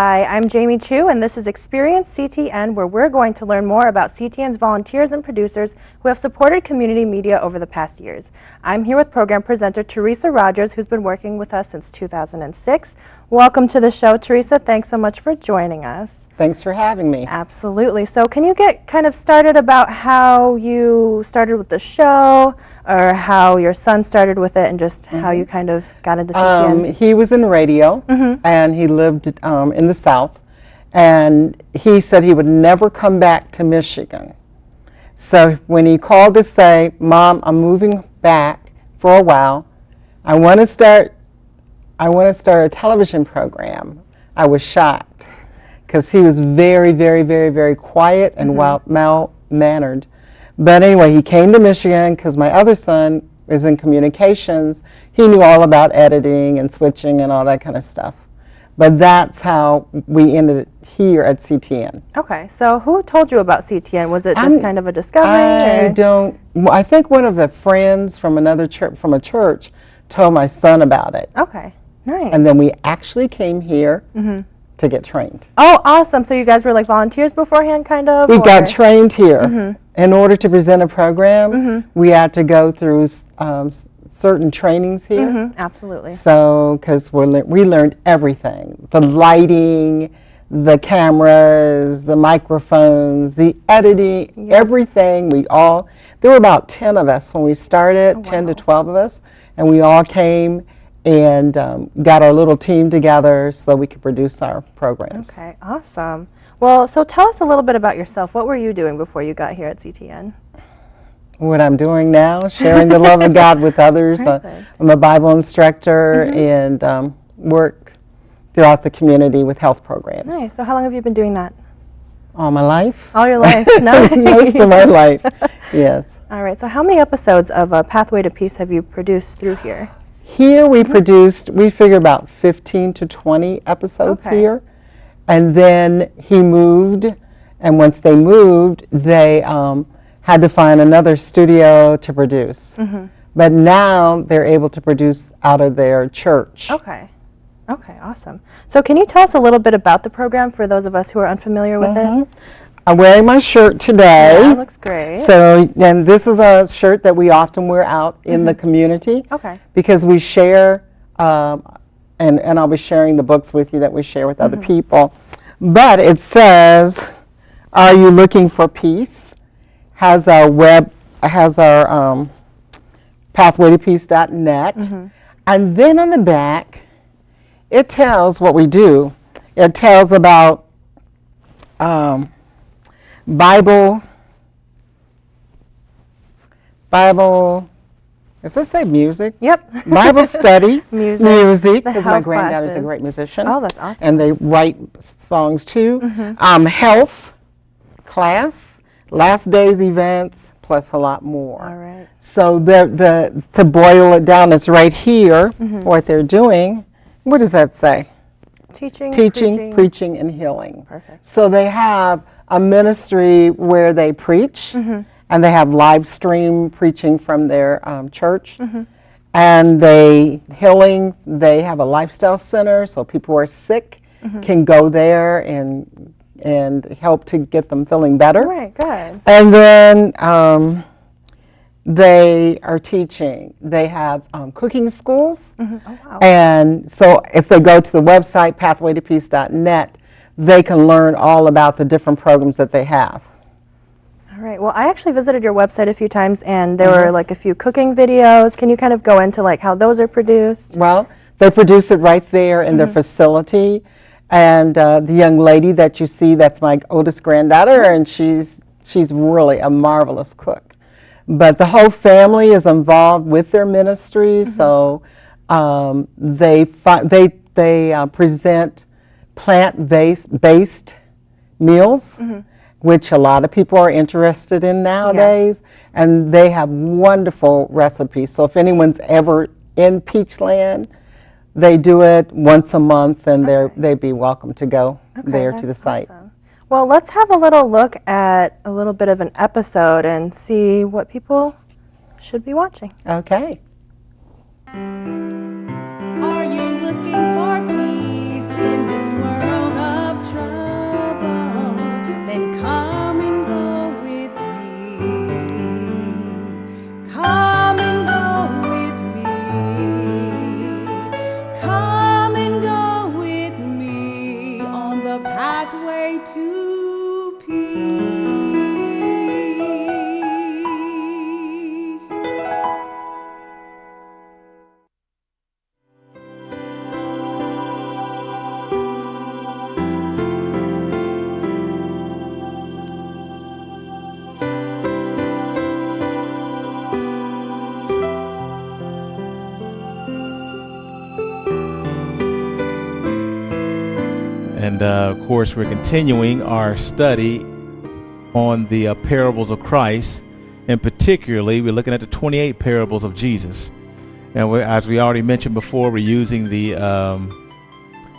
Hi, I'm Jamie Chu, and this is Experience CTN, where we're going to learn more about CTN's volunteers and producers who have supported community media over the past years. I'm here with program presenter Teresa Rodgers, who's been working with us since 2006. Welcome to the show, Teresa. Thanks so much for joining us. Thanks for having me. Absolutely. So can you get kind of started about how you started with the show, or how your son started with it, and just how you kind of got into CTN? He was in radio, and he lived in the South, and he said he would never come back to Michigan. So when he called to say, "Mom, I'm moving back for a while. I want to start a television program," I was shocked, because he was very, very, very, very quiet and well-mannered. But anyway, he came to Michigan because my other son is in communications. He knew all about editing and switching and all that kind of stuff. But that's how we ended here at CTN. Okay, so who told you about CTN? Was it just kind of a discovery? I think one of the friends from another church, from a church, told my son about it. Okay, nice. And then we actually came here to get trained. Oh, awesome. So you guys were like volunteers beforehand, kind of? We got trained here. In order to present a program, we had to go through certain trainings here. Absolutely. So, because we learned everything. The lighting, the cameras, the microphones, the editing, everything. There were about 10 of us when we started, 10 to 12 of us, and we all came and got our little team together so that we could produce our programs. Okay, awesome. Well, so tell us a little bit about yourself. What were you doing before you got here at CTN? What I'm doing now, sharing the love of God with others. I'm a Bible instructor and work throughout the community with health programs. Nice. So how long have you been doing that? All my life. All your life? Nice. Most of my life, yes. All right. So how many episodes of Pathway to Peace have you produced through here? Here we figure about 15 to 20 episodes here. And then he moved, and once they moved, they had to find another studio to produce. But now they're able to produce out of their church. Okay. Okay, awesome. So can you tell us a little bit about the program for those of us who are unfamiliar with it? I'm wearing my shirt today. Yeah, looks great. So, and this is a shirt that we often wear out in the community. Okay. Because we share, and I'll be sharing the books with you that we share with other people. But it says, "Are you looking for peace?" Has our pathwaytopeace.net. And then on the back, it tells what we do. It tells about Bible, does it say music? Yep. Bible study, music, The because my health granddaughter's a classes. great musician. Oh, that's awesome. And they write songs too. Health class, last day's events, plus a lot more. All right. So to boil it down, it's right here, what they're doing. What does that say? Teaching, preaching, and healing. Perfect. So they have a ministry where they preach, and they have live stream preaching from their church. And they have a lifestyle center, so people who are sick can go there and help to get them feeling better. Right, good. And then they are teaching. They have cooking schools. Oh, wow. And so if they go to the website, pathwaytopeace.net, they can learn all about the different programs that they have. All right. Well, I actually visited your website a few times, and there were like a few cooking videos. Can you kind of go into like how those are produced? Well, they produce it right there in their facility. And the young lady that you see, that's my oldest granddaughter, and she's really a marvelous cook. But the whole family is involved with their ministry, so they present plant-based meals, which a lot of people are interested in nowadays, and they have wonderful recipes. So if anyone's ever in Peachland, they do it once a month, and they'd be welcome to go there to the site. Awesome. Well, let's have a little look at a little bit of an episode and see what people should be watching. Okay. Are you looking for peace in this world of pathway to peace. And of course, we're continuing our study on the parables of Christ, and particularly we're looking at the 28 parables of Jesus. And as we already mentioned before, we're using the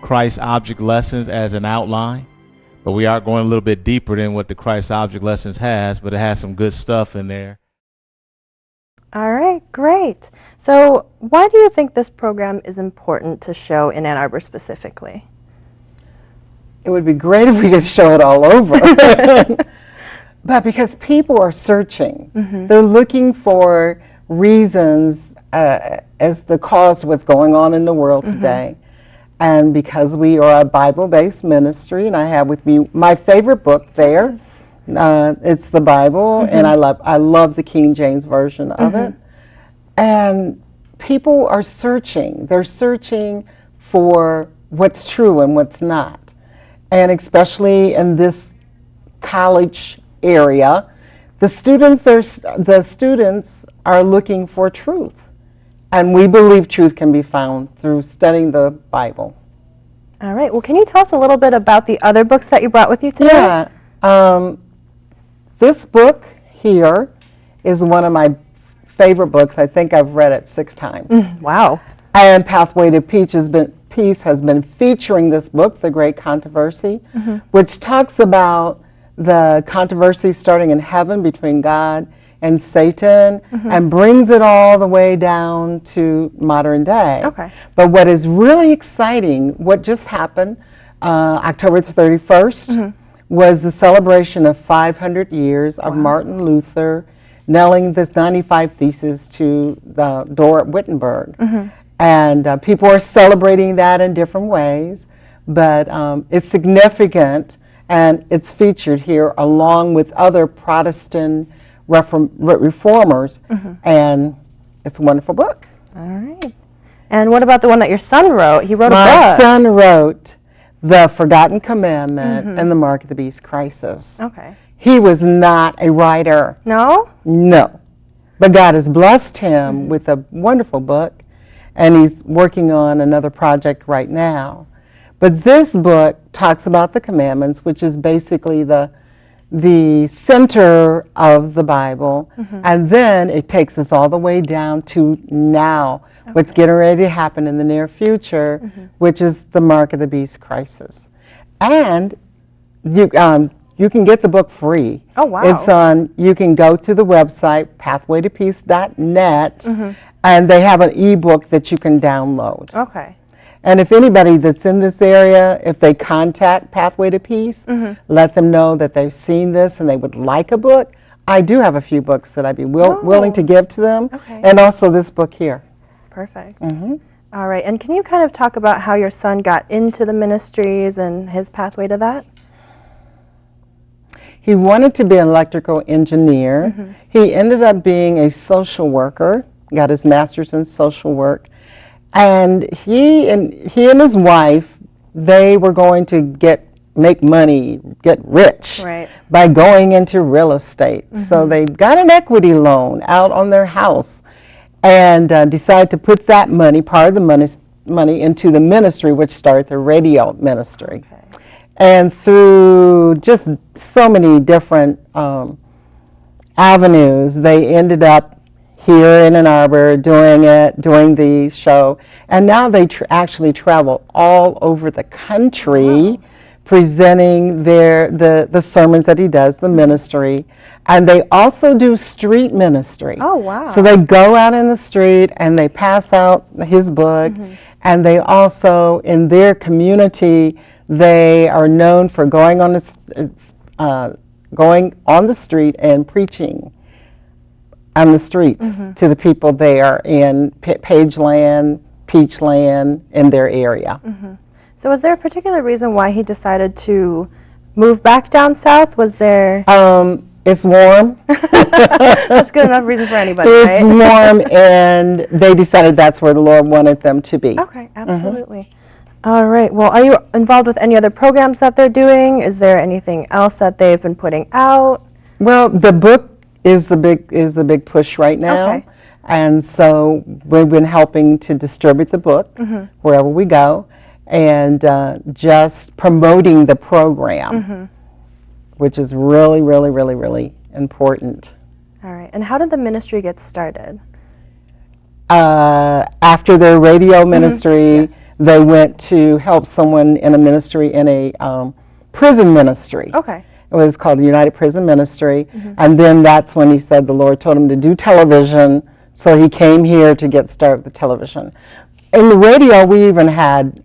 Christ object lessons as an outline, but we are going a little bit deeper than what the Christ object lessons has, but it has some good stuff in there. All right, great. So why do you think this program is important to show in Ann Arbor specifically? It would be great if we could show it all over. But because people are searching, they're looking for reasons as the cause of what's going on in the world today. And because we are a Bible-based ministry, and I have with me my favorite book there, it's the Bible, and I love the King James Version of it. And people are searching. They're searching for what's true and what's not. And especially in this college area, the students are looking for truth. And we believe truth can be found through studying the Bible. All right, well, can you tell us a little bit about the other books that you brought with you today? Yeah, this book here is one of my favorite books. I think I've read it 6 times. Wow. And Pathway to Peace has been featuring this book, The Great Controversy, which talks about the controversy starting in heaven between God and Satan, and brings it all the way down to modern day. Okay. But what is really exciting, what just happened, October 31st, was the celebration of 500 years of Martin Luther nailing this 95 Theses to the door at Wittenberg. And people are celebrating that in different ways, but it's significant, and it's featured here along with other Protestant reformers, and it's a wonderful book. All right. And what about the one that your son wrote? He wrote a book. My son wrote The Forgotten Commandment and the Mark of the Beast Crisis. Okay. He was not a writer. No? No. But God has blessed him with a wonderful book, and he's working on another project right now. But this book talks about the commandments, which is basically the center of the Bible, and then it takes us all the way down to now, what's getting ready to happen in the near future, which is the Mark of the Beast Crisis. And you can get the book free. Oh, wow. It's on, you can go to the website, pathwaytopeace.net, and they have an ebook that you can download. Okay. And if anybody that's in this area, if they contact Pathway to Peace, let them know that they've seen this and they would like a book. I do have a few books that I'd be willing to give to them, and also this book here. Perfect. All right, and can you kind of talk about how your son got into the ministries and his pathway to that? He wanted to be an electrical engineer. He ended up being a social worker, got his master's in social work. And he and his wife, they were going to make money, get rich by going into real estate. So they got an equity loan out on their house and decided to put that money, part of the money into the ministry, which started the radio ministry. And through just so many different avenues, they ended up here in Ann Arbor doing the show, and now they actually travel all over the country presenting the sermons that he does, the ministry, and they also do street ministry. Oh, wow. So they go out in the street and they pass out his book, and they also, in their community, they are known for going on the street and preaching on the streets to the people there in Pageland, Peachland, in their area. So was there a particular reason why he decided to move back down south? Was there... It's warm. That's good enough reason for anybody, It's right? warm, and they decided that's where the Lord wanted them to be. Okay, absolutely. All right. Well, are you involved with any other programs that they're doing? Is there anything else that they've been putting out? Well, the book is the big push right now. Okay. And so we've been helping to distribute the book wherever we go, and just promoting the program, which is really, really, really, really important. All right. And how did the ministry get started? After their radio ministry, they went to help someone in a ministry, in a prison ministry. Okay. It was called the United Prison Ministry, and then that's when he said the Lord told him to do television, so he came here to get started with the television. In the radio, we even had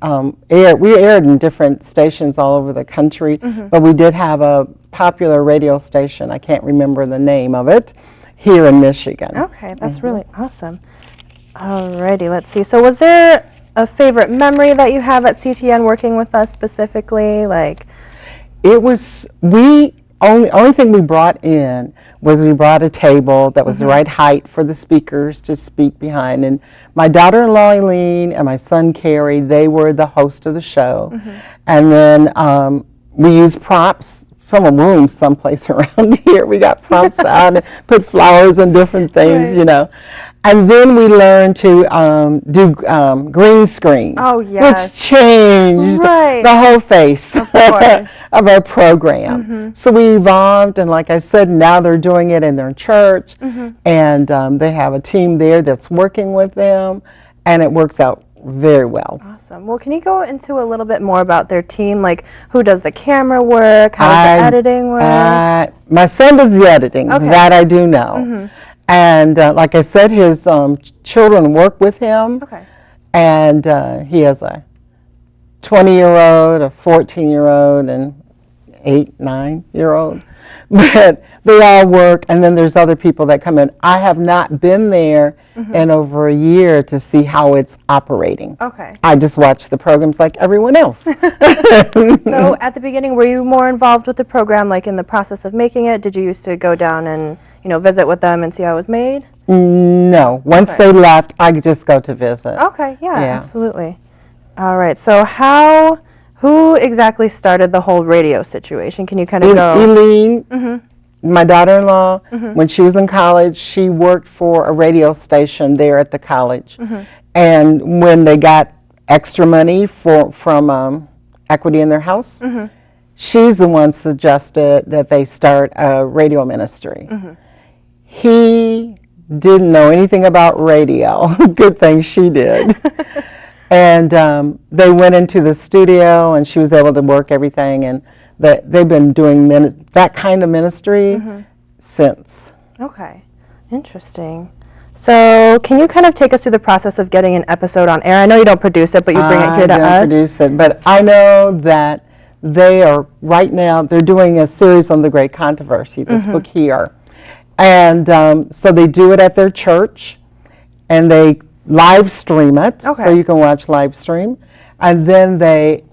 we aired in different stations all over the country, but we did have a popular radio station, I can't remember the name of it, here in Michigan. Okay, that's really awesome. Alrighty, let's see. So was there a favorite memory that you have at CTN working with us specifically? Like, it was, only thing we brought in was we brought a table that was the right height for the speakers to speak behind. And my daughter-in-law Eileen and my son Carrie, they were the host of the show. And then we used props from a room someplace around here. We got props out and put flowers and different things, you know. And then we learned to do green screen, which changed the whole face of our program. So we evolved, and like I said, now they're doing it in their church, and they have a team there that's working with them, and it works out very well. Awesome. Well, can you go into a little bit more about their team? Like, who does the camera work? How does the editing work? My son does the editing. That I do know. And like I said, his children work with him. And he has a 20-year-old, a 14-year-old, and 8, 9-year-old. But they all work, and then there's other people that come in. I have not been there in over a year to see how it's operating. I just watch the programs like everyone else. So at the beginning, were you more involved with the program, like in the process of making it? Did you used to go down and visit with them and see how it was made? No. Once they left, I could just go to visit. Yeah, absolutely. All right. So who exactly started the whole radio situation? Can you kind of go? Eileen, my daughter-in-law, when she was in college, she worked for a radio station there at the college. And when they got extra money from equity in their house, she's the one suggested that they start a radio ministry. He didn't know anything about radio. Good thing she did. And they went into the studio, and she was able to work everything, and they've been doing that kind of ministry since. Okay, interesting. So can you kind of take us through the process of getting an episode on air? I know you don't produce it, but you bring it here to us. I don't produce it, but I know that they are, right now, they're doing a series on the Great Controversy, this book here. And so they do it at their church, and they live stream it, so you can watch live stream, and then they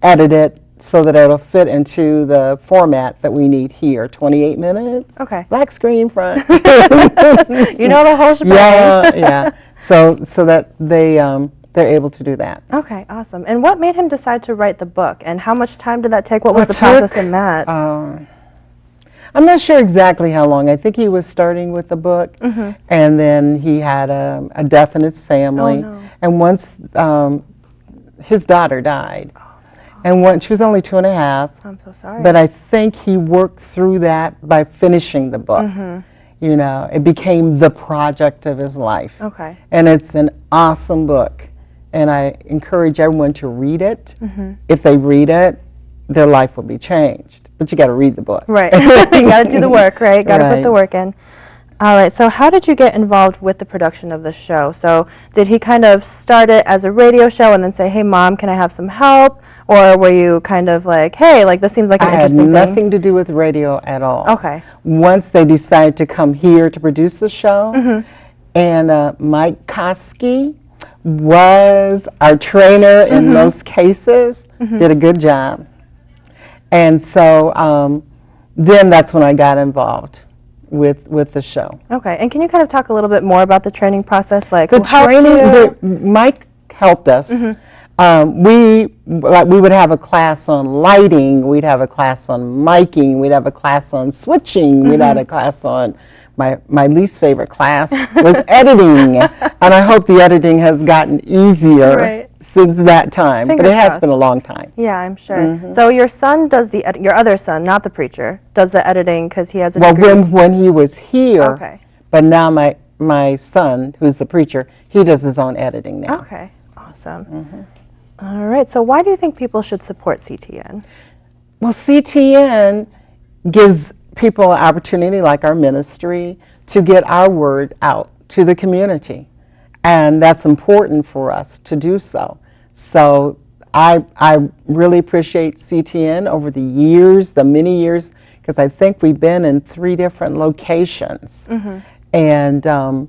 edit it so that it'll fit into the format that we need here, 28 minutes, black screen front. You know the whole shebang. Yeah. So that they're able to do that. Okay, awesome. And what made him decide to write the book, and how much time did that take? What was the process in that? I'm not sure exactly how long. I think he was starting with the book, and then he had a death in his family. And once his daughter died, and when she was only 2.5. I'm so sorry. But I think he worked through that by finishing the book. You know, it became the project of his life. And it's an awesome book, and I encourage everyone to read it. If they read it, their life will be changed. But you got to read the book. Right. You got to do the work, right? Got to put the work in. All right. So how did you get involved with the production of the show? So did he kind of start it as a radio show and then say, "Hey, Mom, can I have some help?" Or were you kind of like, "Hey, like this seems like an interesting thing"? I had nothing to do with radio at all. Okay. Once they decided to come here to produce the show, and Mike Koski was our trainer in most cases, did a good job. And so then that's when I got involved with the show. Okay, and can you kind of talk a little bit more about the training process? Like The who helped training, you? Mike helped us. We would have a class on lighting, we'd have a class on miking, we'd have a class on switching, we'd have a class on, my least favorite class was editing. And I hope the editing has gotten easier since that time. Fingers but it has crossed. been a long time. Yeah, I'm sure. So your son does your other son, not the preacher, does the editing because he has a Well, degree? when he was here, Okay. but now my son, who's the preacher, he does his own editing now. Okay, awesome. All right, so why do you think people should support CTN? Well, CTN gives people an opportunity, like our ministry, to get our word out to the community. And that's important for us to do so. So I really appreciate CTN over the years, the many years, because I think we've been in 3 different locations. And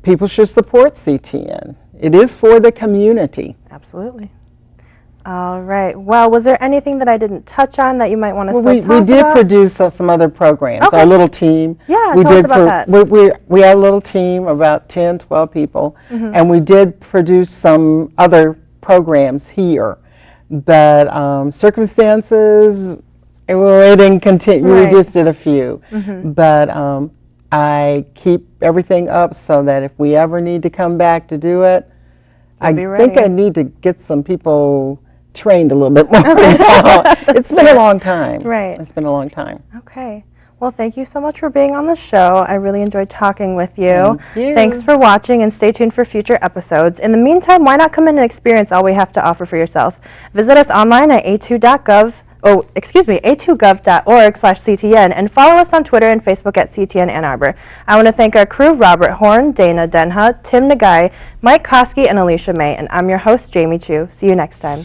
people should support CTN. It is for the community. Absolutely. All right. Well, was there anything that I didn't touch on that you might want to Well, still we talk did about? produce some other programs. Okay. Our little team. Yeah, we tell us did about that. We had a little team, about 10, 12 people, and we did produce some other programs here. But circumstances, it didn't continue. Right. We just did a few. But I keep everything up so that if we ever need to come back to do it, I be think ready. I need to get some people trained a little bit more now. It's been a long time. Right. It's been a long time. Okay. Well, thank you so much for being on the show. I really enjoyed talking with you. Thank you. Thanks for watching, and stay tuned for future episodes. In the meantime, why not come in and experience all we have to offer for yourself? Visit us online at a2gov.org/CTN and follow us on Twitter and Facebook at CTN Ann Arbor. I want to thank our crew, Robert Horn, Dana Denha, Tim Nagai, Mike Koski, and Alicia May. And I'm your host, Jamie Chu. See you next time.